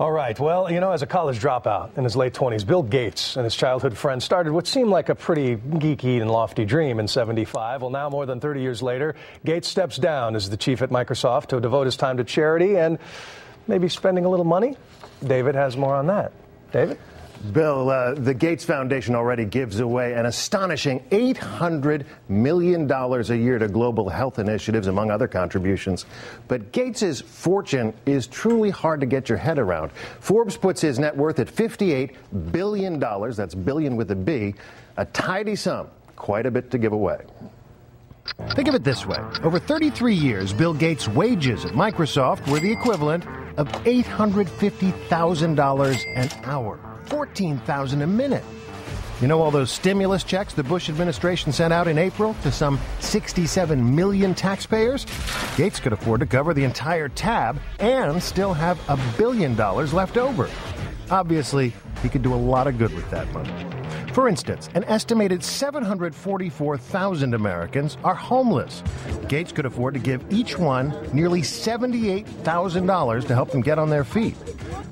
All right. Well, you know, as a college dropout in his late 20s, Bill Gates and his childhood friend started what seemed like a pretty geeky and lofty dream in '75. Well, now, more than 30 years later, Gates steps down as the chief at Microsoft to devote his time to charity and maybe spending a little money. David has more on that. David? Bill, the Gates Foundation already gives away an astonishing $800 million a year to global health initiatives, among other contributions. But Gates's fortune is truly hard to get your head around. Forbes puts his net worth at $58 billion. That's billion with a B. A tidy sum. Quite a bit to give away. Think of it this way. Over 33 years, Bill Gates' wages at Microsoft were the equivalent of $850,000 an hour. $14,000 a minute. You know all those stimulus checks the Bush administration sent out in April to some 67 million taxpayers? Gates could afford to cover the entire tab and still have $1 billion left over. Obviously, he could do a lot of good with that money. For instance, an estimated 744,000 Americans are homeless. Gates could afford to give each one nearly $78,000 to help them get on their feet.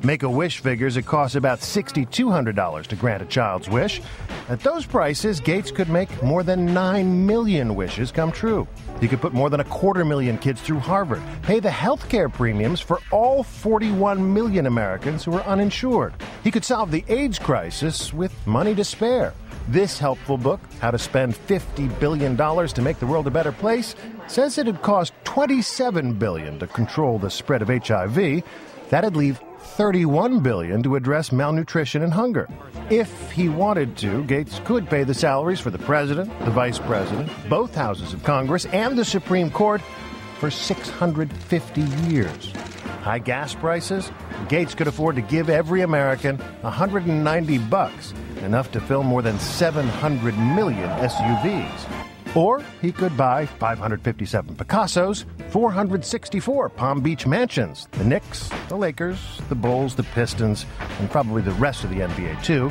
Make-A-Wish figures it costs about $6,200 to grant a child's wish. At those prices, Gates could make more than 9 million wishes come true. He could put more than 250,000 kids through Harvard, pay the health care premiums for all 41 million Americans who are uninsured. He could solve the AIDS crisis with money to spare. This helpful book, How to Spend $50 Billion to Make the World a Better Place, says it'd cost $27 billion to control the spread of HIV. That'd leave $31 billion to address malnutrition and hunger. If he wanted to, Gates could pay the salaries for the president, the vice president, both houses of Congress, and the Supreme Court for 650 years. High gas prices? Gates could afford to give every American $190, enough to fill more than 700 million SUVs. Or he could buy 557 Picassos, 464 Palm Beach mansions, the Knicks, the Lakers, the Bulls, the Pistons, and probably the rest of the NBA too.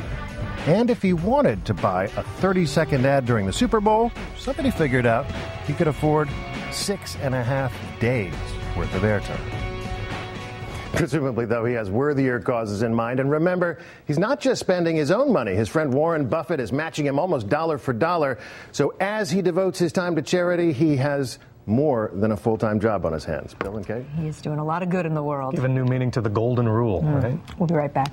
And if he wanted to buy a 30-second ad during the Super Bowl, somebody figured out he could afford 6.5 days worth of airtime. Presumably, though, he has worthier causes in mind. And remember, he's not just spending his own money. His friend Warren Buffett is matching him almost dollar for dollar. So as he devotes his time to charity, he has more than a full-time job on his hands. Bill and Kate? He is doing a lot of good in the world. Give a new meaning to the golden rule, right? We'll be right back.